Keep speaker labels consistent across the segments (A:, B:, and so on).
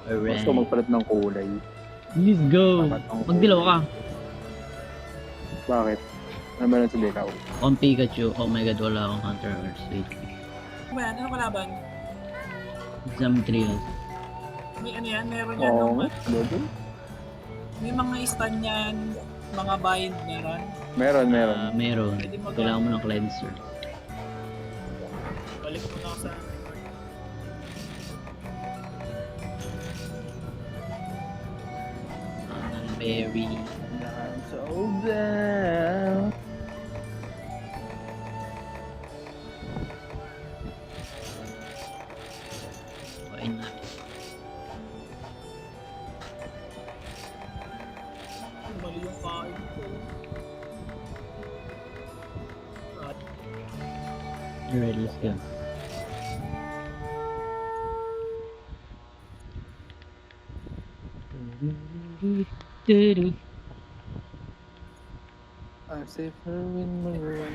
A: Gusto
B: Alright.
A: magpalit ng kulay.
B: Let's go.
A: Dapat ang
B: Magdilaw ka.
A: Bakit? Ano meron sa Dekaw?
B: On Pikachu. Oh my god, wala akong Hunter Earth. Wait.
C: Ano yan? Ano kalaban?
B: Exam Trials.
C: May ano yan? Meron yan.
A: Oo,
C: No?
A: dodo.
C: May mga stun yan. Mga bind meron.
A: Meron.
B: Meron.
C: Pwede mag-
B: Kailangan mo ng cleanser.
C: Balik mo na ako sa...
B: Berry.
A: So down.
B: Kain na.
C: Mali yung kain ko.
B: Alright, let's go.
A: I'm safer in my room.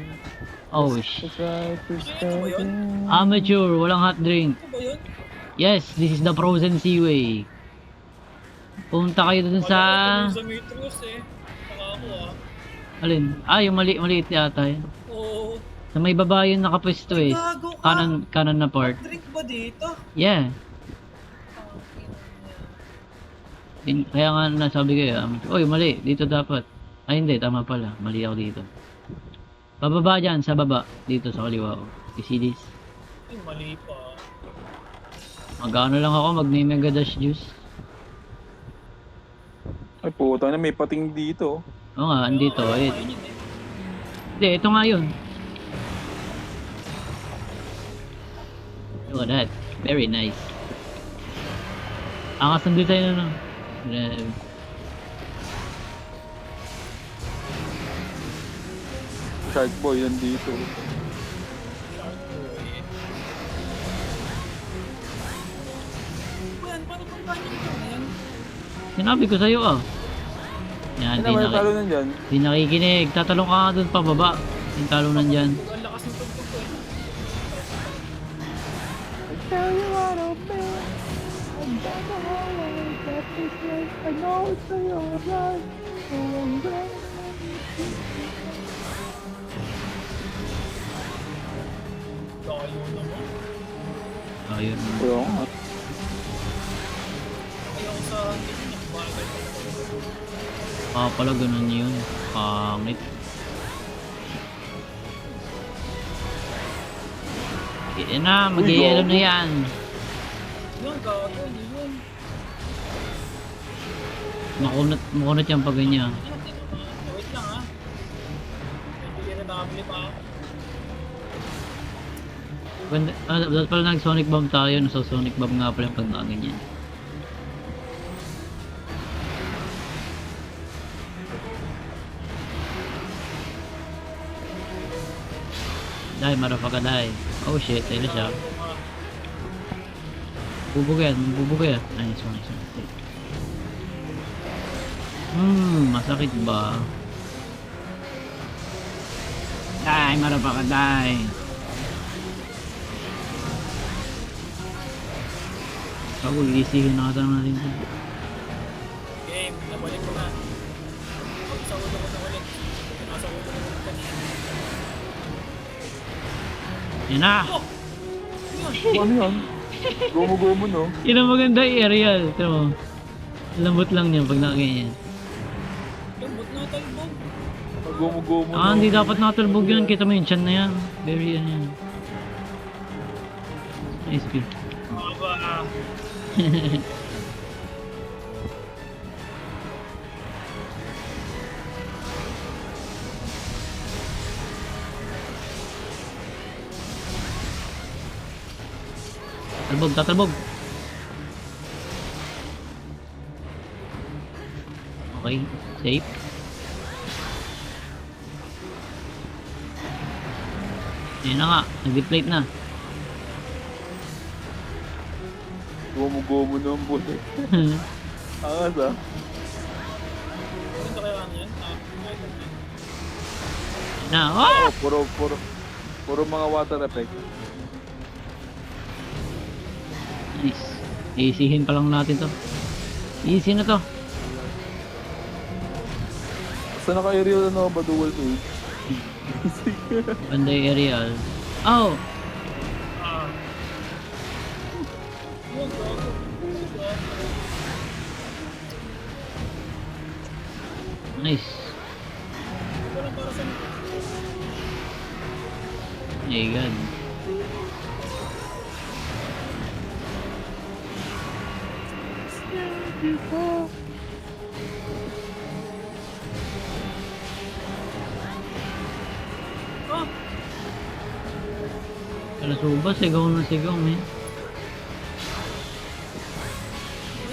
B: Oh shit.
A: Try to
C: Ito ba yun?
B: Amateur, walang hot drink.
C: Ito ba yun?
B: Yes, this is the frozen seaway. Punta kayo dun sa...
C: Wala ko sa Metros eh. Saka ako
B: Alin? Ah, yung maliit yata yun.
C: Oo.
B: Sa may baba yun nakapwesto eh.
C: Gago ka.
B: Kanan na part.
C: Drink ba dito?
B: Yeah. Kaya nga nasabi ko oy mali, dito dapat. Ay hindi, tama pala. Mali ako dito. Bababa dyan, sa baba. Dito sa kaliwa ko. You see this?
C: Ay, mali pa.
B: Magano lang ako, mag-mega dash juice.
A: Ay puta na, may pating dito.
B: Oo nga, andito.
C: Ayun
B: Ayun.
C: yun eh.
B: Hindi, ito nga yun. Look at that. Very nice. Angas ng design na.
A: Shark Boy nandito.
C: Yan, paano bang kanya ito na yan?
B: Sinabi ko sa'yo Yan,
A: Ano may talo nandyan?
B: di nakikinig. Tatalong ka nga dun pababa. Yung talunan dyan.
C: Ang lakas ng tugtog ko eh.
A: Tell you what I'll be. I'm down the hallway, got this way. I know it's your right. So I'm ready.
C: Layo naman.
B: Ayun.
A: Oo nga.
C: Ayaw ko sa hindi nakabagay.
B: Pala ganun yun. Pangit. Yan na, mag-yellow na yan.
C: Yun, gago. Hindi yun.
B: Makunat yan pag ganyan.
C: Wait lang ha. Hindi na nakabili pa ako.
B: Dapat pala nag-sonic bomb tayo. So sonic bomb nga pala pag nakaganyan. Die, motherfucker, die. Oh shit, tayo na siya. Bubog yan. Nice one. Masakit ba? Die, motherfucker, die. Ako, iisihin na natin ito.
C: Game, nabalik ko na. Pag sa ulo ko na ulit. Nasa ulo ko na kanina.
B: Yan na!
C: Oh!
A: Ano yan? Gomo-gomo no?
B: Yun ang maganda aerial. Ito mo. Lambot lang niya pag nakaganyan.
C: Lambot na talbog.
A: Gomo-gomo no?
B: Hindi dapat natulbog yun. Kita mo yung chan na yan. Very yan. Nice kill.
C: Aba.
B: Tatalbog. Okay, safe. Yan na nga, nag-deflate na.
A: Gomo-gomo no ang buti. Angas ah.
C: Ito kaya ano yan?
B: Na, oh!
A: Puro mga water effect.
B: Nice. Easyhin pa lang natin to. Easy na to.
D: Basta naka-aerial ano ba dual to?
B: Banday aerial. Oh!
C: Ah. Huwag ako.
B: Nice.
C: Walang para sa
B: My God.
C: Ah!
B: Kalasuba, sigaw na sigaw, man.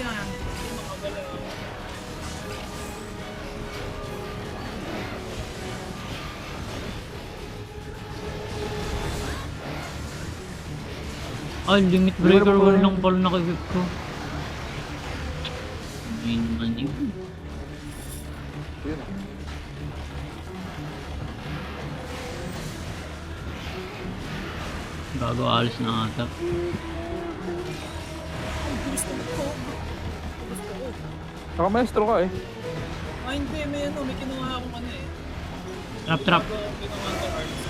C: Yan. Hindi makagalaw.
B: Ay, limit breaker, wala lang pala nakikip ko. Ay naman yun.
D: Yun ah.
B: Bago alis na ata.
C: Gusto ko.
D: Naka-maestro ka eh.
C: Ah, hindi. May ano. May kinuha akong ano eh.
B: Trap, trap.
C: Bago akong ginawa ko arts.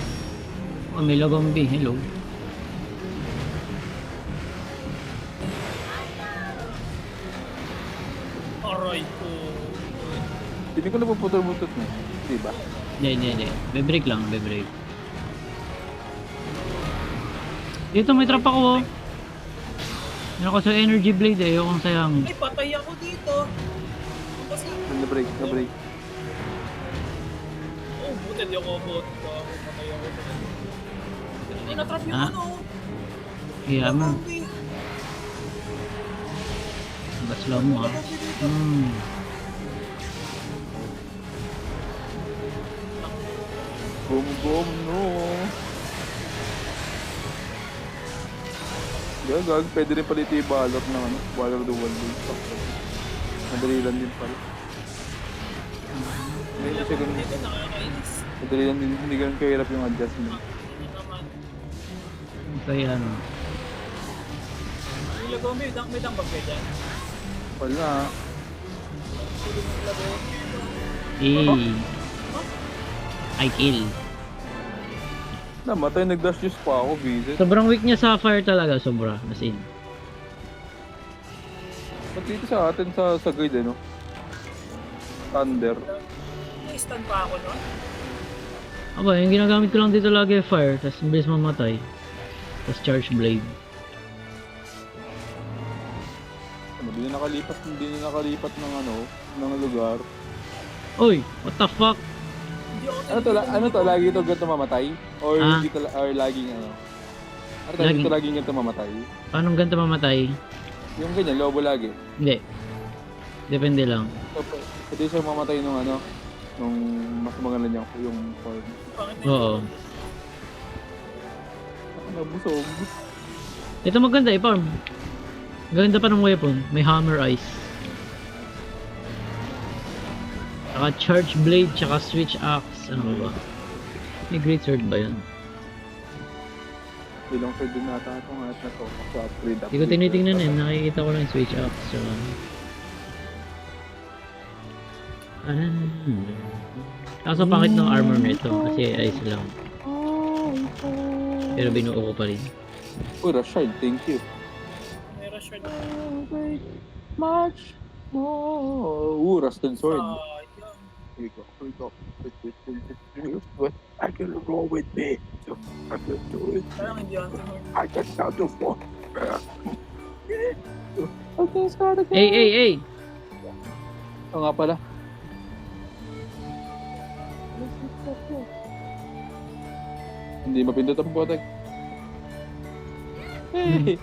B: Oh, may lagombi. Hello.
C: Aray ko.
D: Hindi ko napuputol-butot mo. Di ba?
B: Hindi. Be-break lang, be-break. Dito may trap ako, oh. Meron ko sa energy blade eh. Ayokong sayangin.
C: Ay, patay ako dito. Kasi,
D: Na-break, na-break.
C: oh, buti di ako bot. Patay ako. Ay, natrap yung
B: Ah?
C: ano.
B: Kaya mo.
C: Zombie.
B: Bas lang mo, ah.
D: Boom, boom, no. Gag, pwede rin pala ito yung balot ng ano, Water dual blade. Madali lang din pala. Hindi kasi ganun.
C: Dito, nakakainis.
D: Madali lang din, hindi ganun kahirap yung adjustment.
C: Ano naman.
B: Kaya ano.
C: Yung lagombi, may dambag ka dyan.
D: Wala.
B: Eh. I kill.
D: Namatay, nag-dash juice pa ako, visit.
B: Sobrang weak niya sa fire talaga, sobra. As in.
D: Ba't dito sa atin sa guide, ano? Thunder.
C: May stand pa ako nun.
B: Aba, yung ginagamit ko lang dito lagi ay fire, tapos mabilis mamatay. Tapos charge blade.
D: Ano, di na nakalipat ng ano, ng lugar.
B: Oy, what the fuck?
C: Hindi ako
D: Ano to, lagi ito ganito mamatay? Or
B: Ah?
D: hindi to, or laging ano? Ano to,
B: Laging-
D: ito laging ganito mamatay?
B: Paano ganito mamatay?
D: Yung ganyan, lobo lagi.
B: Hindi. Depende lang.
D: So, pwede siya mamatay nung ano, nung mas maganda niya yung form.
C: pangit na
B: Oo.
D: Nabusog.
B: Ito maganda farm. Ganda pa ng weapon. May hammer eyes. Saka charge blade, tsaka switch axe. Ano ba? May great sword ba yun?
D: Ilang sword din nata itong at na to. Sa upgrade.
B: Hindi ko tinitingnan eh. Nakikita ko lang yung switch axe. Tsaka... Kaso pangit ng armor nito kasi ice lang. Pero binuo ko pa rin.
D: Uy, Rashard, thank you.
C: may rush shard.
D: Much more. Rusted sword.
C: Sayang.
D: Here we go. I can roll with me. I can do it.
C: Parang hindi ako tinuro.
D: I can sound the floor. Okay, start again.
B: Hey!
D: Oo nga pala. Hindi mapindot ang potag. Hey!